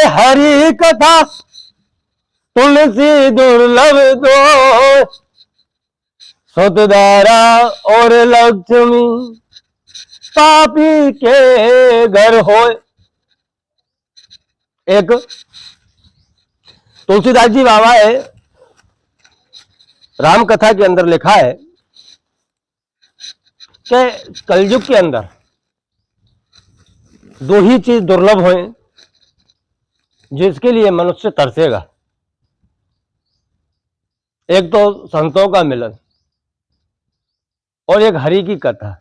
हरि कथा तुलसी दुर्लभ दो, सुतधारा और लक्ष्मी पापी के घर होए। एक तुलसीदास जी बाबा है, राम कथा के अंदर लिखा है कि कलयुग के अंदर दो ही चीज दुर्लभ होए जिसके लिए मनुष्य तरसेगा। एक तो संतों का मिलन और एक हरि की कथा।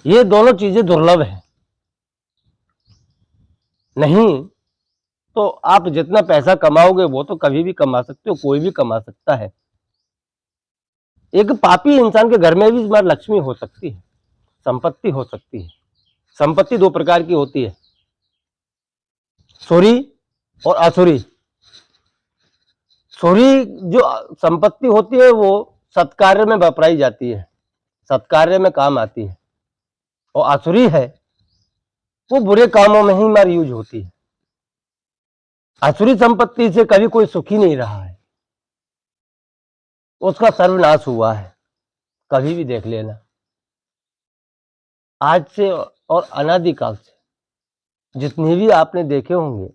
ये दोनों चीजें दुर्लभ हैं। नहीं तो आप जितना पैसा कमाओगे वो तो कभी भी कमा सकते हो, कोई भी कमा सकता है। एक पापी इंसान के घर में भी मां लक्ष्मी हो सकती है, संपत्ति हो सकती है। संपत्ति दो प्रकार की होती है, सुरी और असुरी। सुरी जो संपत्ति होती है वो सत्कार्य में वापराई जाती है, सत्कार्य में काम आती है। और असुरी है वो बुरे कामों में ही मार यूज होती है। असुरी संपत्ति से कभी कोई सुखी नहीं रहा है, उसका सर्वनाश हुआ है। कभी भी देख लेना, आज से और अनादिकाल से जितने भी आपने देखे होंगे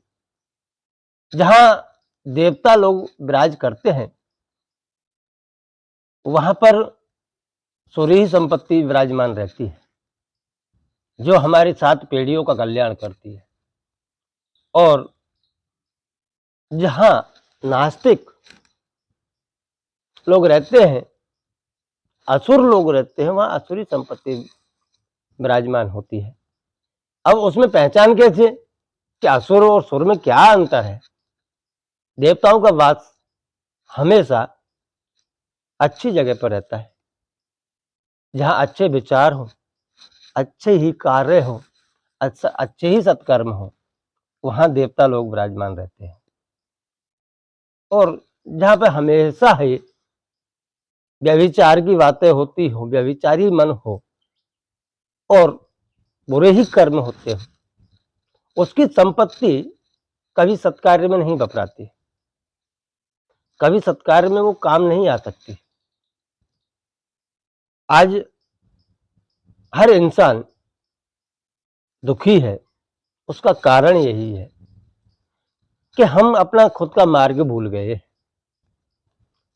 जहां देवता लोग विराज करते हैं वहां पर सूर्य ही संपत्ति विराजमान रहती है, जो हमारी 7 पीढ़ियों का कल्याण करती है। और जहां नास्तिक लोग रहते हैं, असुर लोग रहते हैं, वहां असुरी संपत्ति विराजमान होती है। अब उसमें पहचान कैसे कि असुर और सुर में क्या अंतर है? देवताओं का वास हमेशा अच्छी जगह पर रहता है, जहां अच्छे विचार हो, अच्छे ही कार्य हो, अच्छे ही सत्कर्म हो, वहां देवता लोग विराजमान रहते हैं। और जहां पे हमेशा ही व्यभिचार की बातें होती हो, व्यभिचारी मन हो और बुरे ही कर्म होते हो, उसकी संपत्ति कभी सत्कार्य में नहीं बपराती, कभी सत्कार्य में वो काम नहीं आ सकती। आज हर इंसान दुखी है, उसका कारण यही है कि हम अपना खुद का मार्ग भूल गए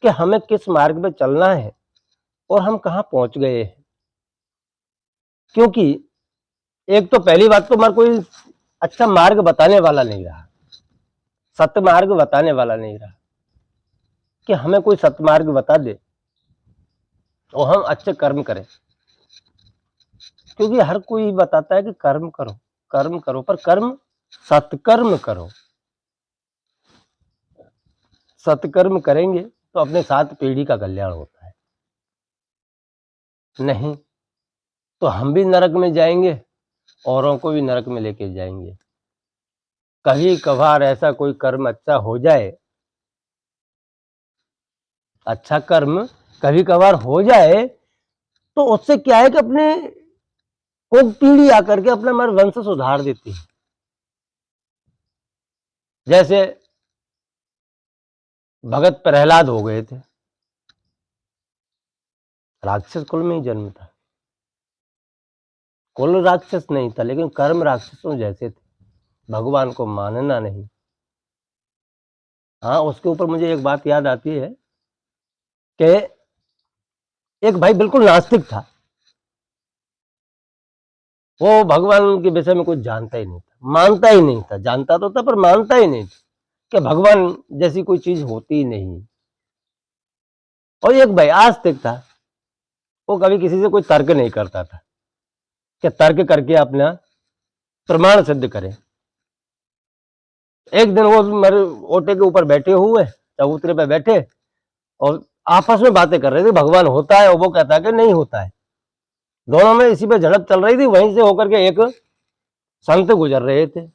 कि हमें किस मार्ग पे चलना है और हम कहां पहुंच गए हैं। क्योंकि एक तो पहली बात तो हमारा कोई अच्छा मार्ग बताने वाला नहीं रहा, सत्मार्ग बताने वाला नहीं रहा कि हमें कोई सत्मार्ग बता दे और हम अच्छे कर्म करें। क्योंकि हर कोई बताता है कि कर्म करो, कर्म करो, पर कर्म सत्कर्म करो। सत्कर्म करेंगे तो अपने 7 पीढ़ी का कल्याण होता है। नहीं तो हम भी नरक में जाएंगे, औरों को भी नरक में लेके जाएंगे। कभी कभार ऐसा कोई कर्म अच्छा हो जाए, अच्छा कर्म कभी कभार हो जाए तो उससे क्या है कि अपने कोई पीढ़ी आकर के अपना हमारा वंश सुधार देती है। जैसे भगत प्रहलाद हो गए थे, राक्षस कुल में ही जन्म था, कुल राक्षस नहीं था लेकिन कर्म राक्षसों जैसे थे, भगवान को मानना नहीं। हाँ, उसके ऊपर मुझे एक बात याद आती है कि एक भाई बिल्कुल नास्तिक था, वो भगवान के विषय में कुछ जानता ही नहीं था, मानता ही नहीं था। जानता तो था पर मानता ही नहीं था कि भगवान जैसी कोई चीज होती ही नहीं। और एक भाई आस्तिक था, वो कभी किसी से कोई तर्क नहीं करता था कि तर्क करके अपना प्रमाण सिद्ध करे। एक दिन वो मेरे ओटे के ऊपर बैठे हुए, चबूतरे पे बैठे और आपस में बातें कर रहे थे, भगवान होता है और वो कहता है कि नहीं होता है। दोनों में इसी पे झड़प चल रही थी। वहीं से होकर के एक संत गुजर रहे थे,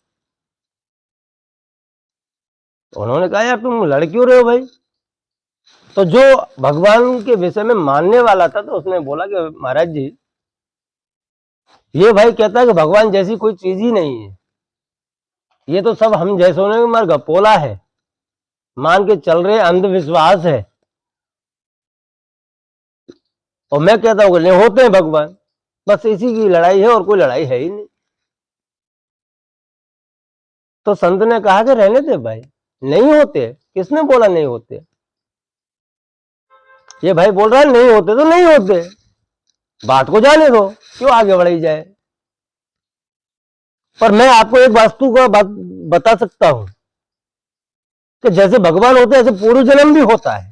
तो उन्होंने कहा यार तुम लड़ क्यों रहे हो भाई? तो जो भगवान के विषय में मानने वाला था तो उसने बोला कि महाराज जी, ये भाई कहता है कि भगवान जैसी कोई चीज ही नहीं है, ये तो सब हम जैसों ने मर गपोला है, मान के चल रहे अंधविश्वास है। और मैं कहता हूँ नहीं होते हैं भगवान, बस इसी की लड़ाई है और कोई लड़ाई है ही नहीं। तो संत ने कहा कि रहने दे भाई, नहीं होते। किसने बोला नहीं होते? ये भाई बोल रहा है नहीं होते तो नहीं होते, बात को जाने दो, क्यों आगे बढ़ाई जाए। पर मैं आपको एक वास्तु का बात बता सकता हूं कि जैसे भगवान होते हैं ऐसे पूर्व जन्म भी होता है।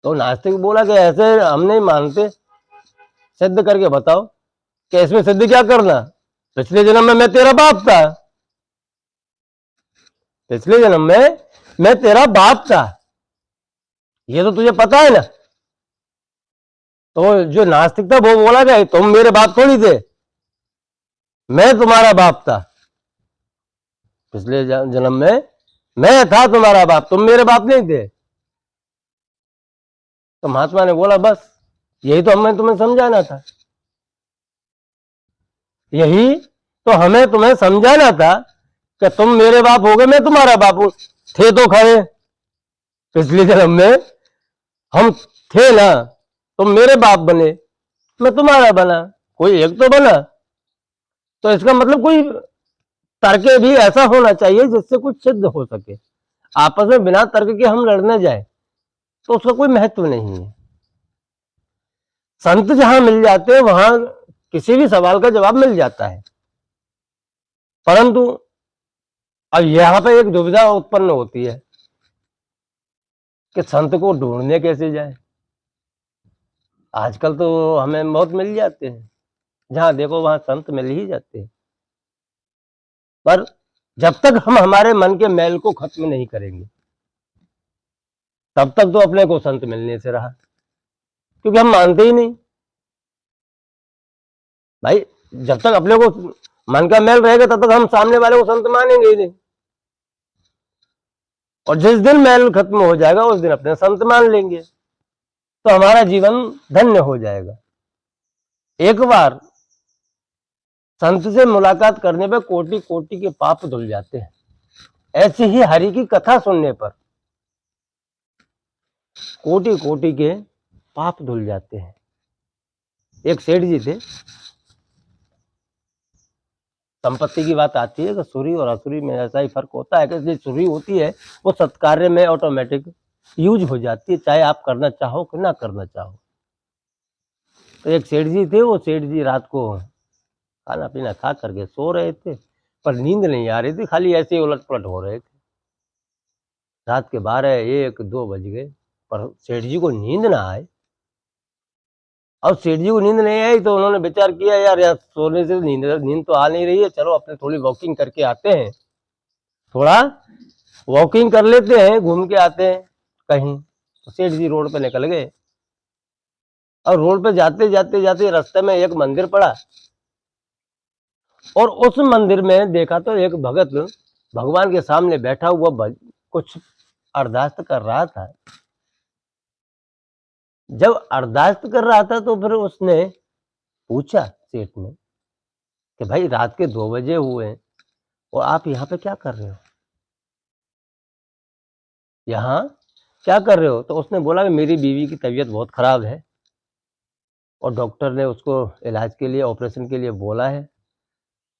तो नास्तिक बोला कि ऐसे हम नहीं मानते, सिद्ध करके बताओ। कि इसमें सिद्ध क्या करना, पिछले जन्म में मैं तेरा बाप था, पिछले जन्म में मैं तेरा बाप था, ये तो तुझे पता है ना। तो जो नास्तिक था वो बोला कि तुम मेरे बाप थोड़ी थे, मैं तुम्हारा बाप था, पिछले जन्म में मैं था तुम्हारा बाप, तुम मेरे बाप नहीं थे। तो महात्मा ने बोला बस यही तो हमें तुम्हें समझाना था, यही तो हमें तुम्हें समझाना था कि तुम मेरे बाप हो गए, मैं तुम्हारा बाप हूं। थे तो खड़े, पिछले जन्म में हम थे ना, तुम मेरे बाप बने, मैं तुम्हारा बना, कोई एक तो बना। तो इसका मतलब कोई तर्क भी ऐसा होना चाहिए जिससे कुछ सिद्ध हो सके। आपस में बिना तर्क के हम लड़ने जाए तो उसका कोई महत्व नहीं है। संत जहां मिल जाते हैं वहां किसी भी सवाल का जवाब मिल जाता है। परंतु अब यहां पर एक दुविधा उत्पन्न होती है कि संत को ढूंढने कैसे जाए। आजकल तो हमें बहुत मिल जाते हैं, जहां देखो वहां संत मिल ही जाते हैं। पर जब तक हम हमारे मन के मैल को खत्म नहीं करेंगे तब तक तो अपने को संत मिलने से रहा, क्योंकि हम मानते ही नहीं भाई। जब तक अपने को मन का मैल रहेगा तब तक हम सामने वाले को संत मानेंगे ही नहीं। और जिस दिन मैल खत्म हो जाएगा उस दिन अपने संत मान लेंगे, तो हमारा जीवन धन्य हो जाएगा। एक बार संत से मुलाकात करने पर कोटि कोटि के पाप धुल जाते हैं। ऐसी ही हरि की कथा सुनने पर कोटि कोटि के पाप धुल जाते हैं। एक सेठ जी थे, संपत्ति की बात आती है कि सुरी और असुरी में ऐसा ही फर्क होता है कि जो सुरी होती है वो सत्कार्य में ऑटोमेटिक यूज हो जाती है, चाहे आप करना चाहो कि ना करना चाहो। तो एक सेठ जी थे, वो सेठ जी रात को खाना पीना खा करके सो रहे थे, पर नींद नहीं आ रही थी, खाली ऐसे ही उलट पलट हो रहे थे। रात के 12-1-2 बज गए, पर सेठ जी को नींद ना आए। अब सेठ जी को नींद नहीं आई तो उन्होंने विचार किया यार सोने से नींद तो आ नहीं रही है, चलो अपने थोड़ी वॉकिंग करके आते हैं, थोड़ा वॉकिंग कर लेते हैं, घूम के आते हैं कहीं। तो सेठ जी रोड पे निकल गए और रोड पे जाते जाते जाते रास्ते में एक मंदिर पड़ा और उस मंदिर में देखा तो एक भगत भगवान के सामने बैठा हुआ कुछ अरदास कर रहा था। जब अरदास कर रहा था तो फिर उसने पूछा सेठ ने कि भाई रात के 2 बजे हुए हैं और आप यहाँ पे क्या कर रहे हो, यहाँ क्या कर रहे हो? तो उसने बोला कि मेरी बीवी की तबीयत बहुत खराब है और डॉक्टर ने उसको इलाज के लिए, ऑपरेशन के लिए बोला है,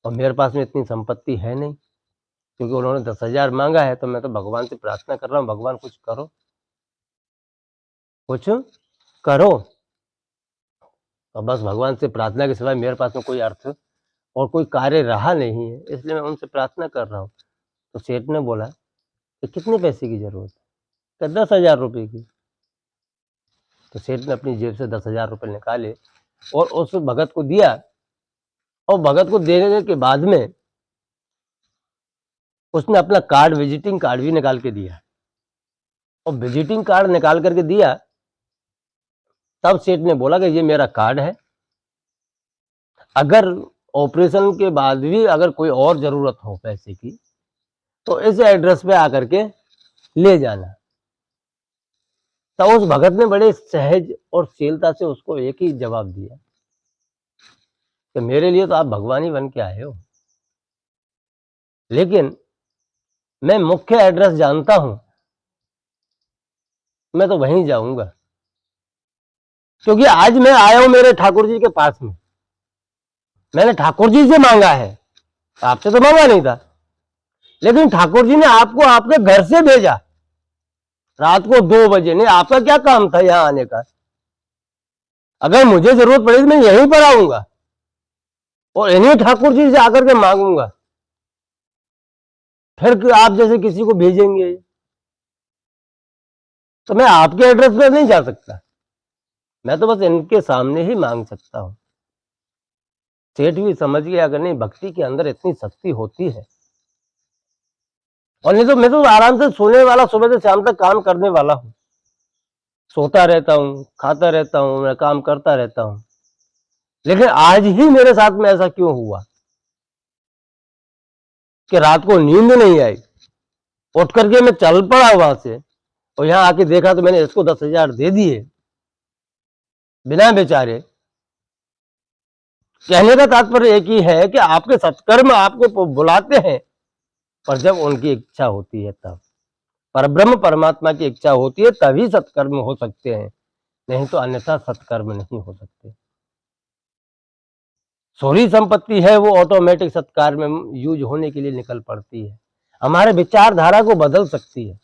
और मेरे पास में इतनी संपत्ति है नहीं, क्योंकि उन्होंने 10,000 मांगा है। तो मैं तो भगवान से प्रार्थना कर रहा हूँ, भगवान कुछ करो, कुछ करो। और बस भगवान से प्रार्थना के सिवाय मेरे पास में कोई अर्थ और कोई कार्य रहा नहीं है, इसलिए मैं उनसे प्रार्थना कर रहा हूँ। तो सेठ ने बोला कि कितने पैसे की जरूरत है? 10,000 रुपये की। तो सेठ ने अपनी जेब से 10,000 रुपये निकाले और उस भगत को दिया, और भगत को देने के बाद में उसने अपना कार्ड, विजिटिंग कार्ड भी निकाल के दिया। और विजिटिंग कार्ड निकाल करके दिया, तब सेठ ने बोला कि ये मेरा कार्ड है, अगर ऑपरेशन के बाद भी अगर कोई और जरूरत हो पैसे की तो इस एड्रेस पे आकर के ले जाना। तो उस भगत ने बड़े सहज और शीलता से उसको एक ही जवाब दिया कि मेरे लिए तो आप भगवान ही बन के आए हो, लेकिन मैं मुख्य एड्रेस जानता हूं, मैं तो वहीं जाऊंगा, क्योंकि आज मैं आया हूं मेरे ठाकुर जी के पास में, मैंने ठाकुर जी से मांगा है, आपसे तो मांगा नहीं था, लेकिन ठाकुर जी ने आपको आपके घर से भेजा रात को 2 बजे। नहीं, आपका क्या काम था यहां आने का? अगर मुझे जरूरत पड़ी तो मैं यहीं पर आऊंगा और इन्हीं ठाकुर जी से आकर के मांगूंगा, फिर आप जैसे किसी को भेजेंगे तो मैं आपके एड्रेस पर नहीं जा सकता, मैं तो बस इनके सामने ही मांग सकता हूं। सेठ भी समझ गया, अगर नहीं भक्ति के अंदर इतनी शक्ति होती है, और नहीं तो मैं तो आराम से सोने वाला, सुबह से शाम तक काम करने वाला हूं, सोता रहता हूं, खाता रहता हूं, मैं काम करता रहता हूं, लेकिन आज ही मेरे साथ में ऐसा क्यों हुआ कि रात को नींद नहीं आई, उठ करके मैं चल पड़ा वहां से, और यहां आके देखा तो मैंने इसको 10,000 दे दिए बिना बेचारे। कहने का तात्पर्य एक ही है कि आपके सत्कर्म आपको बुलाते हैं, पर जब उनकी इच्छा होती है तब, परब्रह्म परमात्मा की इच्छा होती है तभी सत्कर्म हो सकते हैं, नहीं तो अन्यथा सत्कर्म नहीं हो सकते। सोरी संपत्ति है वो ऑटोमेटिक सत्कार में यूज होने के लिए निकल पड़ती है, हमारे विचारधारा को बदल सकती है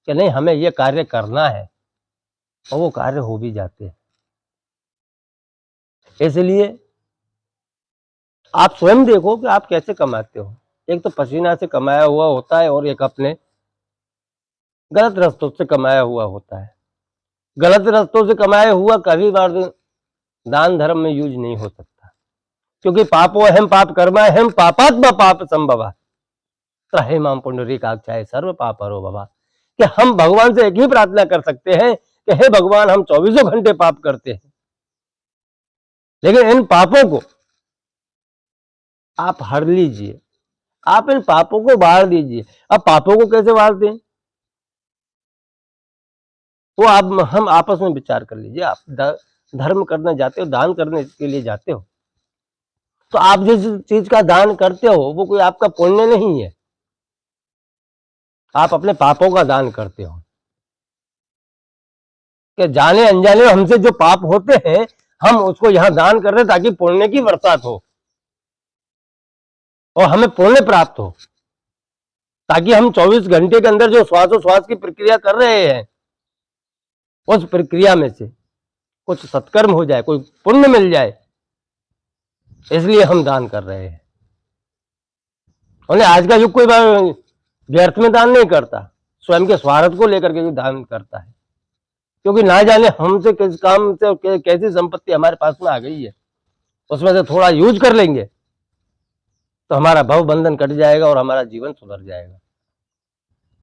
कि नहीं हमें यह कार्य करना है, और वो कार्य हो भी जाते हैं। इसलिए आप स्वयं देखो कि आप कैसे कमाते हो, एक तो पसीना से कमाया हुआ होता है और एक अपने गलत रास्तों से कमाया हुआ होता है। गलत रास्तों से कमाया हुआ कभी बार दान धर्म में यूज नहीं हो सकता, क्योंकि पापो अहम पाप कर्मा अहम पापात्मा पाप संभवा त्राहि माम पुंडरीकाक्षाय सर्व पाप हरो भवा, कि हम भगवान से एक ही प्रार्थना कर सकते हैं कि हे भगवान हम 24 घंटे पाप करते हैं, लेकिन इन पापों को आप हर लीजिए, आप इन पापों को बाहर दीजिए। अब पापों को कैसे बाहरते हैं वो आप हम आपस में विचार कर लीजिए। आप धर्म करने जाते हो, दान करने के लिए जाते हो, तो आप जिस चीज का दान करते हो वो कोई आपका पुण्य नहीं है, आप अपने पापों का दान करते हो, कि जाने अनजाने हमसे जो पाप होते हैं हम उसको यहां दान कर रहे हैं ताकि पुण्य की बरसात हो और हमें पुण्य प्राप्त हो, ताकि हम 24 घंटे के अंदर जो श्वासोश्वास की प्रक्रिया कर रहे हैं उस प्रक्रिया में से कुछ सत्कर्म हो जाए, कोई पुण्य मिल जाए, इसलिए हम दान कर रहे हैं। और आज का युग कोई व्यर्थ में दान नहीं करता, स्वयं के स्वार्थ को लेकर के दान करता है, क्योंकि ना जाने हमसे किस काम से कैसी संपत्ति हमारे पास में आ गई है, उसमें से थोड़ा यूज कर लेंगे तो हमारा भव बंधन कट जाएगा और हमारा जीवन सुधर जाएगा।